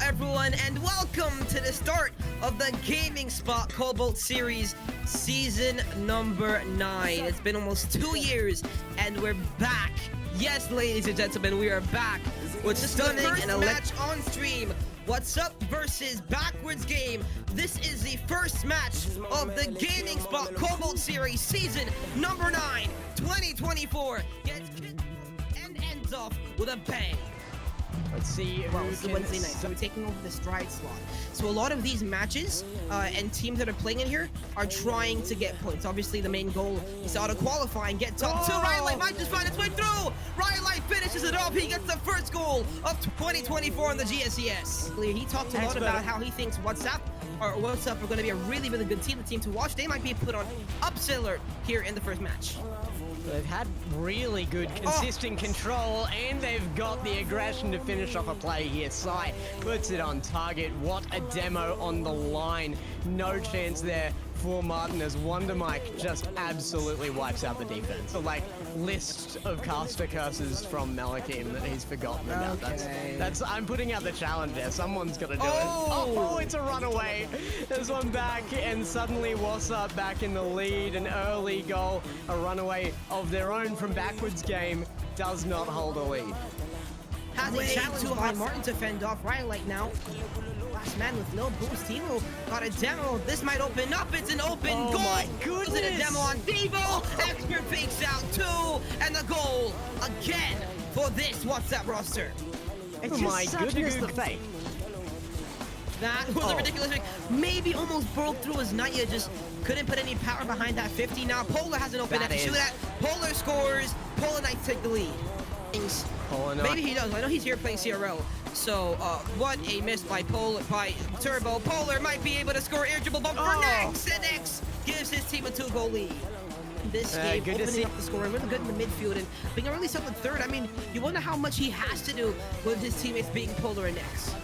everyone, and welcome to the start of the Gaming Spot Cobalt Series Season number 9. It's been almost 2 years, and we're back. Yes, ladies and gentlemen, we are back with stunning and match on stream. What's Up versus Backwards game. This is the first match of the Gaming Spot Cobalt Series Season number 9, 2024. Gets kicked off and ends off with a bang. Let's see. Well, it's the Wednesday night, so we're taking over the stride slot. So a lot of these matches and teams that are playing in here are trying to get points. Obviously, the main goal is to auto-qualify and get top 2. Ryan Light might just find its way through. Ryan Light finishes it off. He gets the first goal of 2024 on the GSCS. He talked a lot about how he thinks What's Up are going to be a really, really good team to watch. They might be put on upset alert here in the first match. They've had really good, consistent control, and they've got the aggression to finish off a play here. Sai puts it on target. What a demo on the line. No chance there for Martin as Wonder Mike just absolutely wipes out the defense. So, like, list of caster curses from Malakim that he's forgotten about. That's I'm putting out the challenge there. Someone's got to do it. Oh, it's a runaway. There's one back, and suddenly What's Up back in the lead. An early goal, a runaway of their own from Backwards game does not hold a lead. Has a challenge by Martin to fend off Ryan Light now. Last man with no boost. Devo got a demo. This might open up. It's an open goal. Oh my goodness! A demo on Devo. Expert fakes out 2, and the goal again for this What's Up roster. It's my goodness, the fake. That was a ridiculous fake. Maybe almost broke through as Naya just couldn't put any power behind that 50. Now Polar has an open net to shoot at. Polar scores. Polar Knights take the lead. Maybe he does. I know he's here playing CRL. So, what a miss by Turbo. Polar might be able to score air dribble bump for Nex, and Nex gives his team a 2-goal lead. This game opening up the scoring, really good in the midfield, and being a really solid third. I mean, you wonder how much he has to do with his teammates being Polar and Nex.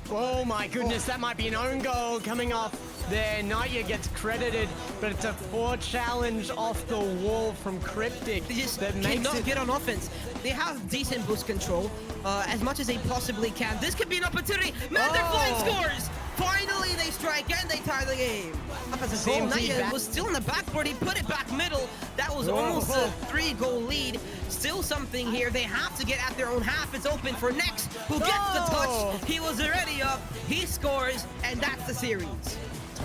Oh my goodness, that might be an own goal coming off there. Naya gets credited, but it's a 4 challenge off the wall from Cryptic. They just that cannot get on offense. They have decent boost control, as much as they possibly can. This could be an opportunity. Flying scores! Finally, they strike and they tie the game. Up as a goal, Naya was still in the backboard. He put it back middle. That was almost a 3-goal lead. Still something here. They have to get at their own half. It's open for Nex, who gets the touch. He was already up. He scores, and that's the series.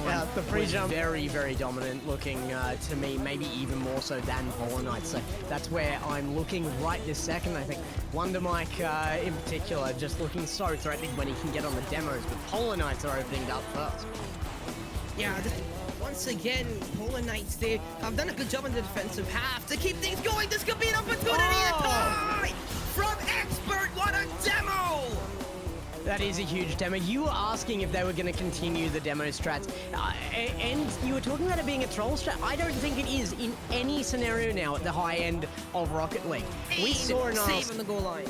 Yeah, the free jump very, very dominant looking to me, maybe even more so than Polar Knights. So that's where I'm looking right this second. I think Wonder Mike in particular just looking so threatening when he can get on the demos, but Polar Knights are opening up first. Yeah, once again, Polar Knights, they have done a good job in the defensive half to keep things going. This could be an opportunity to tie from Expert. What a demo! That is a huge demo. You were asking if they were going to continue the demo strats, and you were talking about it being a troll strat. I don't think it is in any scenario now at the high end of Rocket League. We saw an save on the goal line.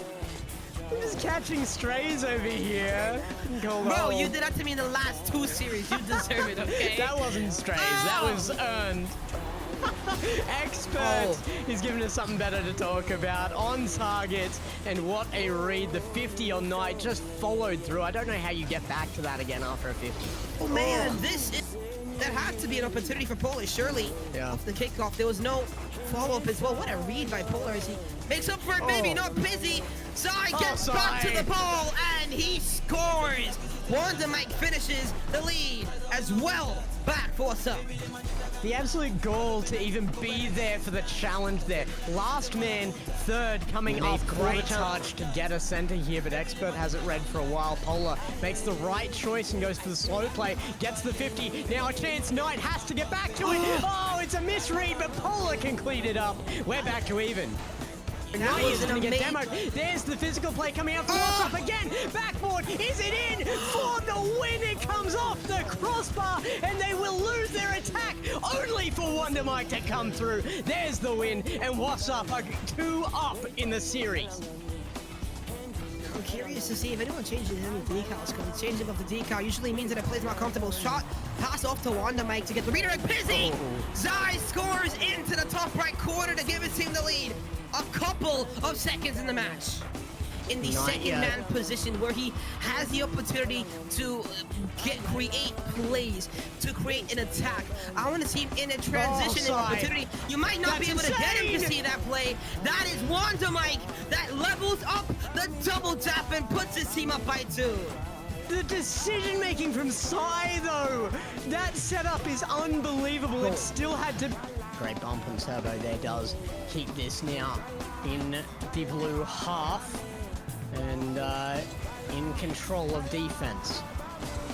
Who's catching strays over here? Bro, you did that to me in the last 2 series. You deserve it, okay? That wasn't strays. That was earned. Expert is giving us something better to talk about. On target, and what a read. The 50 on Night just followed through. I don't know how you get back to that again after a 50. Oh man, that had to be an opportunity for Polar, surely. Yeah. Off the kickoff, there was no follow-up as well. What a read by Polar as he makes up for it, maybe not busy. Sai gets back to the ball, and he scores. Wanda Mike finishes the lead as well. Back for What's Up. The absolute goal to even be there for the challenge there. Last man, third, coming off. Great touch to get a center here, but Expert has it read for a while. Polar makes the right choice and goes for the slow play. Gets the 50. Now a chance. Knight has to get back to it. Oh, it's a misread, but Polar can clean it up. We're back to even. Now he's going to get demoed. There's the physical play coming out for What's Up again. Backboard. Is it in for the win? It comes off the crossbar, and they will lose their attack only for Wonder Mike to come through. There's the win, and What's Up are 2 up in the series. I'm curious to see if anyone changes any decals, because changing of the decal usually means that a player's not comfortable. Shot, pass off to Wanda Mike to get the redirect. Busy! Zai scores into the top right corner to give his team the lead. A couple of seconds in the match. in the second man position where he has the opportunity to create plays, to create an attack. I want to see him in a transition opportunity. You might not be able to get him to see that play. That is Wanda Mike that levels up the double tap and puts his team up by 2. The decision making from Sai though, that setup is unbelievable. It still had to. Great bump and Turbo there does keep this now in the blue half and in control of defense.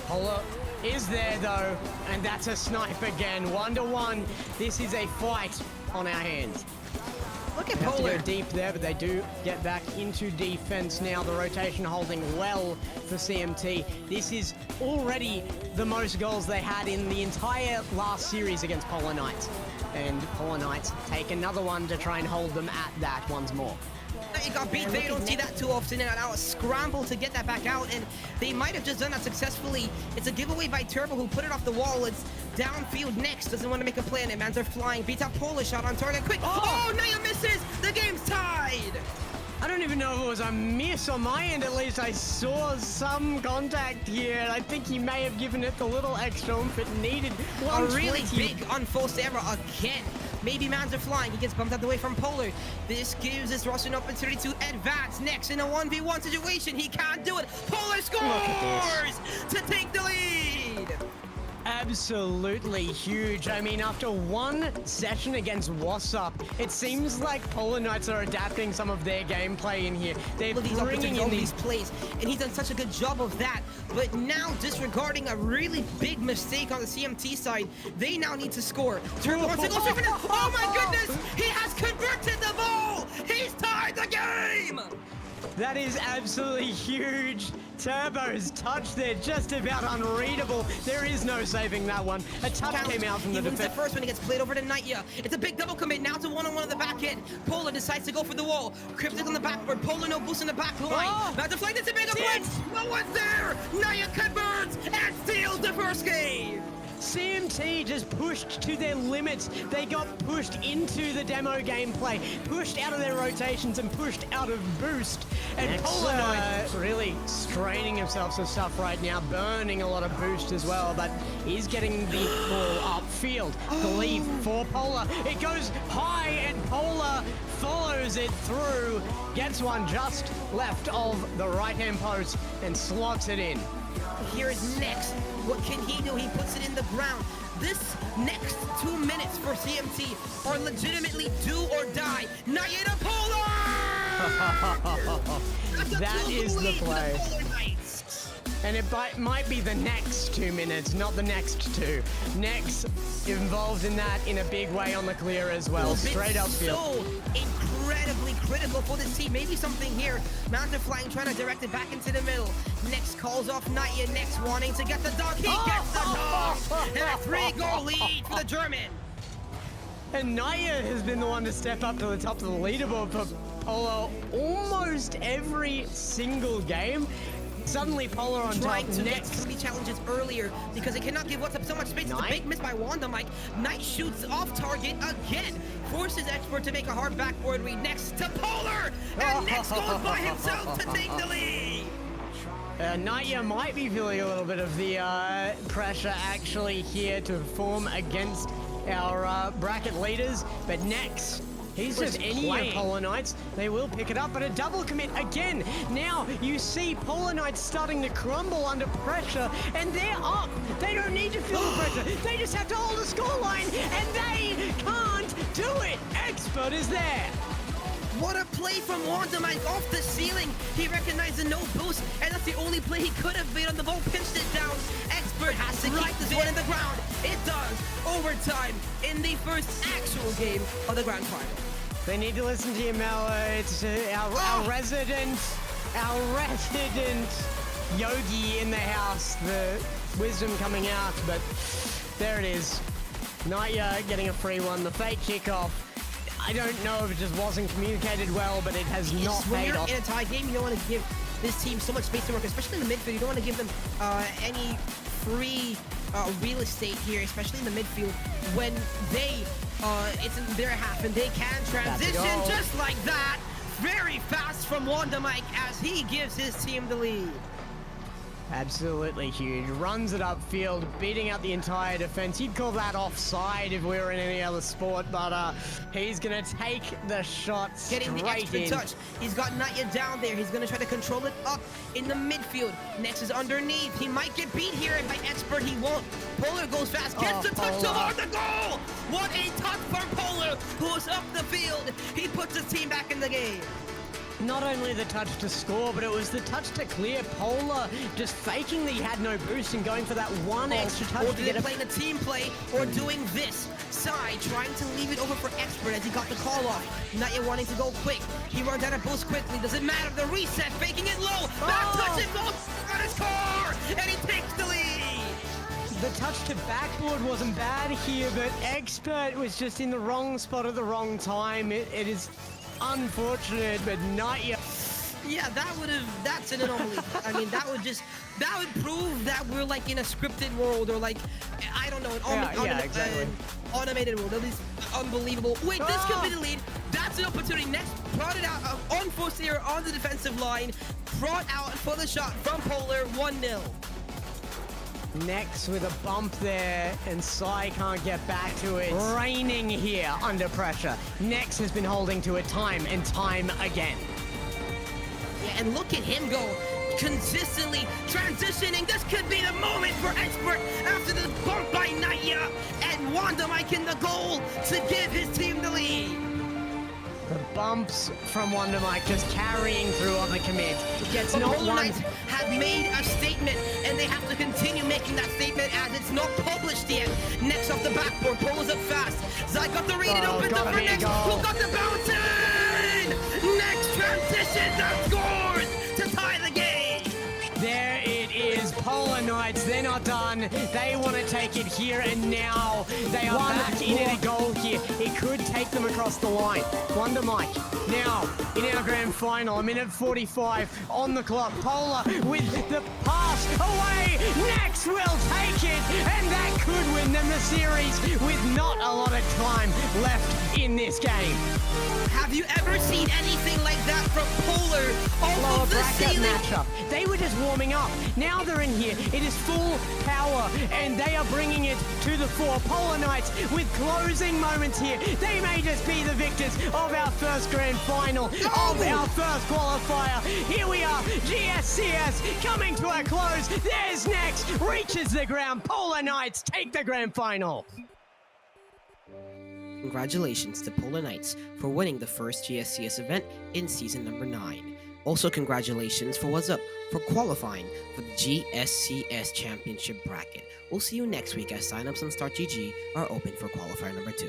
Polar is there though, and that's a snipe again. 1-1. This is a fight on our hands. Look at They have to Polar. go deep there, but they do get back into defense now. The rotation holding well for CMT. This is already the most goals they had in the entire last series against Polar Knights. And Polar Knights take another one to try and hold them at that once more. It got beat. They don't see that too often, and now a scramble to get that back out, and they might have just done that successfully. It's a giveaway by Turbo, who put it off the wall. It's downfield next. Doesn't want to make a play, and Mans are flying. Beats out Polar, shot on target. Quick. Oh, Naya misses. The game's tied. I don't even know if it was a miss on my end. At least I saw some contact here. I think he may have given it the little extra oomph it needed. A really big unforced error again. Maybe Mans are flying. He gets bumped out the way from Polar. This gives this roster an opportunity to advance next in a 1v1 situation. He can't do it. Polar scores to take the lead. Absolutely huge. I mean, after one session against Wassup, it seems like Polar Knights are adapting some of their gameplay in here. They're bringing in these plays, and he's done such a good job of that. But now, disregarding a really big mistake on the CMT side, they now need to score. Turbo wants to go straight for it. Oh my goodness! He has converted the ball! He's tied the game! That is absolutely huge. Turbo's touch there, just about unreadable. There is no saving that one. A touch came out from the defense. The first one, he gets played over to Nightya. It's a big double commit, now to one-on-one on the back end. Polar decides to go for the wall. Cryptic on the backward. Polar no boost in the back line. About to flank this, a big blitz. No one's there. Naya converts and steals the first game. CMT just pushed to their limits. They got pushed into the demo gameplay, pushed out of their rotations and pushed out of boost. And Polar Knight really straining himself some stuff right now, burning a lot of boost as well, but he's getting the ball upfield. The lead for Polar. It goes high and Polar follows it through, gets one just left of the right-hand post and slots it in. Here is next. What can he do? He puts it in the ground. This next 2 minutes for CMT are legitimately do or die. Naya to Polar! That is the play. And it might be the next 2 minutes, not the next two. Next involved in that in a big way on the clear as well. Straight upfield. So incredibly critical for this team. Maybe something here. Mountain flying, trying to direct it back into the middle. Next calls off Naya. Next wanting to get the dog. He gets the dog! And a 3-goal lead for the German. And Naya has been the one to step up to the top of the leaderboard for Polar almost every single game. Suddenly Polar on top. Trying to get 3 challenges earlier because they cannot give What's Up so much space. It's a big miss by Wanda Mike. Knight shoots off target again. Forces Expert to make a hard backboard read. Next to Polar. And next goes by himself to take the lead. Naya might be feeling a little bit of the pressure actually here to perform against our bracket leaders. But next, he's just any of Polar Knights. They will pick it up, but a double commit again. Now you see Polar Knights starting to crumble under pressure, and they're up. They don't need to feel the pressure. They just have to hold the scoreline, and they can't do it. Expert is there. What a play from Wanda Mike off the ceiling. He recognized the no boost, and that's the only play he could have made on the ball. Pinched it down. Expert has to keep this one in the ground. It does. Overtime in the first actual game of the grand final. They need to listen to you, Mel. It's our resident yogi in the house. The wisdom coming out, but there it is. Naya getting a free one. The fake kickoff. I don't know if it just wasn't communicated well, but it has not paid off. When you're in a tie game, you don't want to give this team so much space to work, especially in the midfield. You don't want to give them any free real estate here, especially in the midfield, when they it's in their half and they can transition just like that. very fast from Wanda Mike as he gives his team the lead. Absolutely huge. Runs it upfield, beating out the entire defense. You'd call that offside if we were in any other sport, but he's gonna take the shot Getting the straight extra in. touch. He's got Naya down there. He's gonna try to control it up in the midfield. Next is underneath. He might get beat here, and by expert he won't. Polar goes fast, gets the touch toward the goal! What a touch from Polar, who's up the field. He puts his team back in the game. Not only the touch to score, but it was the touch to clear. Polar just faking that he had no boost and going for that one extra touch or to get playing a team play, or doing this side, trying to leave it over for expert as he got the call off. Naya wanting to go quick. He runs out of boost quickly. Doesn't matter. The reset, faking it low. Back touch and goes on his car, and he takes the lead. The touch to backboard wasn't bad here, but expert was just in the wrong spot at the wrong time. It is unfortunate, but not yet. Yeah, that's an anomaly. I mean, that would prove that we're like in a scripted world, or like, I don't know, exactly. Automated world. That is unbelievable. Wait, this could be the lead. That's an opportunity. Next, brought it out on force here on the defensive line. Brought out for the shot from Polar, 1-0. Next with a bump there, and Sai can't get back to it. Raining here under pressure. Next has been holding to it time and time again. Yeah, and look at him go, consistently transitioning. This could be the moment for expert after the bump by Naya, and Wanda Mike in the goal to give his team the lead. The bumps from Wonder Mike just carrying through on the commit. Gets But not Polar one. Knights have made a statement, and they have to continue making that statement as it's not published yet. Next off the backboard, Polar's up fast. Zai got the read, it opens up for next. Who got the bounce in? Next transition that scores to tie the game. There it is, Polar Knights, they're not done. They want to take it here and now. They are back in a goal here. It could take them across the line. Wonder Mike, now in our grand final, a minute 45 on the clock. Polar with the pass away. Next will take it, and that could win them the series with not a lot of time left in this game. Have you ever seen anything like that from Polar off of the ceiling? Matchup. They were just warming up. Now they're in here. It is full power, and they are bringing it to the fore. Polar Knights with closing moments here. They may just be the victors of our first grand final, of our first qualifier. Here we are, GSCS coming to a close. There's next, reaches the ground. Polar Knights take the grand final. Congratulations to Polar Knights for winning the first GSCS event in season number 9. Also congratulations for what's up for qualifying for the GSCS Championship bracket. We'll see you next week as signups on StartGG are open for qualifier number 2.